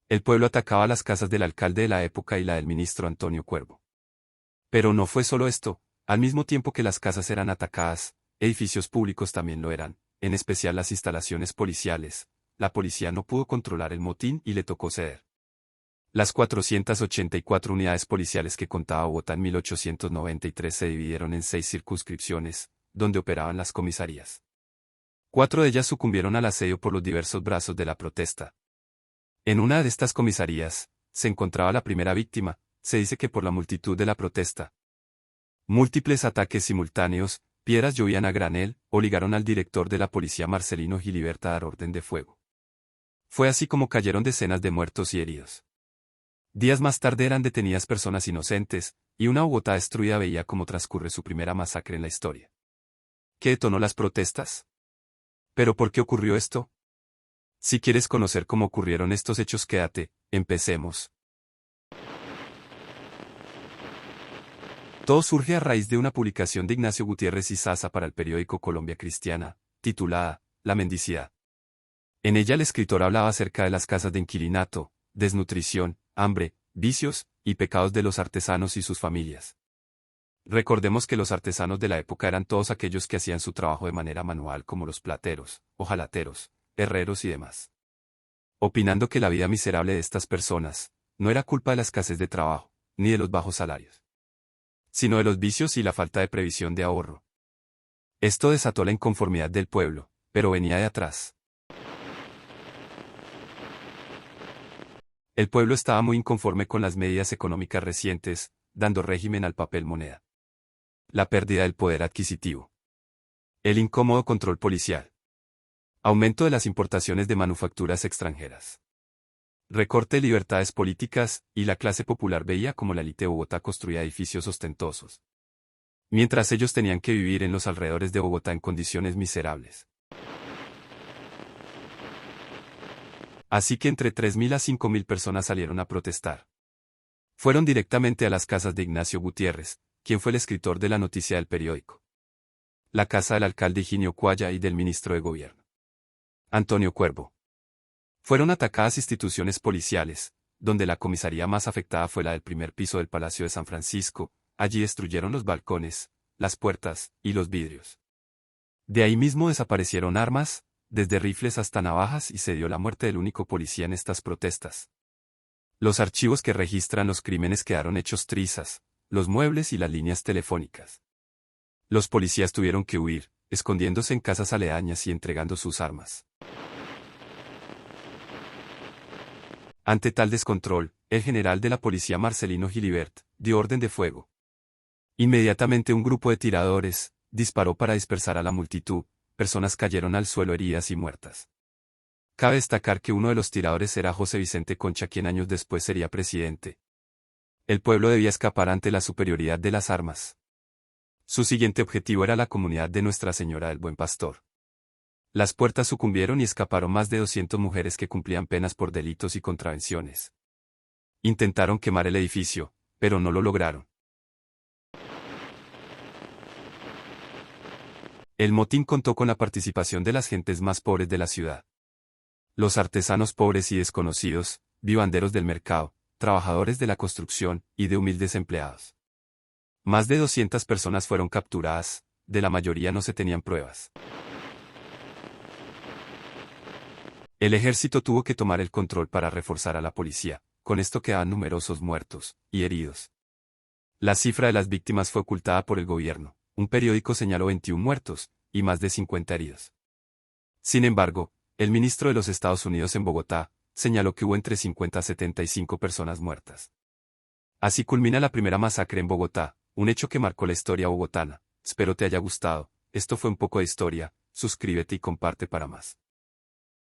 El pueblo atacaba las casas del alcalde de la época y la del ministro Antonio Cuervo. Pero no fue solo esto, al mismo tiempo que las casas eran atacadas, edificios públicos también lo eran, en especial las instalaciones policiales. La policía no pudo controlar el motín y le tocó ceder. Las 484 unidades policiales que contaba Bogotá en 1893 se dividieron en 6 circunscripciones, donde operaban las comisarías. 4 de ellas sucumbieron al asedio por los diversos brazos de la protesta. En una de estas comisarías, se encontraba la primera víctima, se dice que por la multitud de la protesta. Múltiples ataques simultáneos, piedras llovían a granel, obligaron al director de la policía Marcelino Gilibert a dar orden de fuego. Fue así como cayeron decenas de muertos y heridos. Días más tarde eran detenidas personas inocentes, y una Bogotá destruida veía cómo transcurre su primera masacre en la historia. ¿Qué detonó las protestas? ¿Pero por qué ocurrió esto? Si quieres conocer cómo ocurrieron estos hechos, quédate, empecemos. Todo surge a raíz de una publicación de Ignacio Gutiérrez Izaza para el periódico Colombia Cristiana, titulada La mendicidad. En ella el escritor hablaba acerca de las casas de inquilinato, desnutrición, hambre, vicios y pecados de los artesanos y sus familias. Recordemos que los artesanos de la época eran todos aquellos que hacían su trabajo de manera manual, como los plateros, hojalateros, herreros y demás. Opinando que la vida miserable de estas personas no era culpa de la escasez de trabajo, ni de los bajos salarios, sino de los vicios y la falta de previsión de ahorro. Esto desató la inconformidad del pueblo, pero venía de atrás. El pueblo estaba muy inconforme con las medidas económicas recientes, dando régimen al papel moneda. La pérdida del poder adquisitivo. El incómodo control policial. Aumento de las importaciones de manufacturas extranjeras. Recorte de libertades políticas, y la clase popular veía como la élite de Bogotá construía edificios ostentosos, mientras ellos tenían que vivir en los alrededores de Bogotá en condiciones miserables. Así que entre 3.000 a 5.000 personas salieron a protestar. Fueron directamente a las casas de Ignacio Gutiérrez, quien fue el escritor de la noticia del periódico. La casa del alcalde Higinio Cuaya y del ministro de Gobierno, Antonio Cuervo. Fueron atacadas instituciones policiales, donde la comisaría más afectada fue la del primer piso del Palacio de San Francisco. Allí destruyeron los balcones, las puertas y los vidrios. De ahí mismo desaparecieron armas, desde rifles hasta navajas, y se dio la muerte del único policía en estas protestas. Los archivos que registran los crímenes quedaron hechos trizas, los muebles y las líneas telefónicas. Los policías tuvieron que huir, escondiéndose en casas aledañas y entregando sus armas. Ante tal descontrol, el general de la policía Marcelino Gilibert dio orden de fuego. Inmediatamente un grupo de tiradores disparó para dispersar a la multitud. Personas cayeron al suelo heridas y muertas. Cabe destacar que uno de los tiradores era José Vicente Concha, quien años después sería presidente. El pueblo debía escapar ante la superioridad de las armas. Su siguiente objetivo era la comunidad de Nuestra Señora del Buen Pastor. Las puertas sucumbieron y escaparon más de 200 mujeres que cumplían penas por delitos y contravenciones. Intentaron quemar el edificio, pero no lo lograron. El motín contó con la participación de las gentes más pobres de la ciudad. Los artesanos pobres y desconocidos, vivanderos del mercado, trabajadores de la construcción y de humildes empleados. Más de 200 personas fueron capturadas, de la mayoría no se tenían pruebas. El ejército tuvo que tomar el control para reforzar a la policía, con esto quedaban numerosos muertos y heridos. La cifra de las víctimas fue ocultada por el gobierno. Un periódico señaló 21 muertos y más de 50 heridos. Sin embargo, el ministro de los Estados Unidos en Bogotá señaló que hubo entre 50 a 75 personas muertas. Así culmina la primera masacre en Bogotá, un hecho que marcó la historia bogotana. Espero te haya gustado. Esto fue un poco de historia. Suscríbete y comparte para más.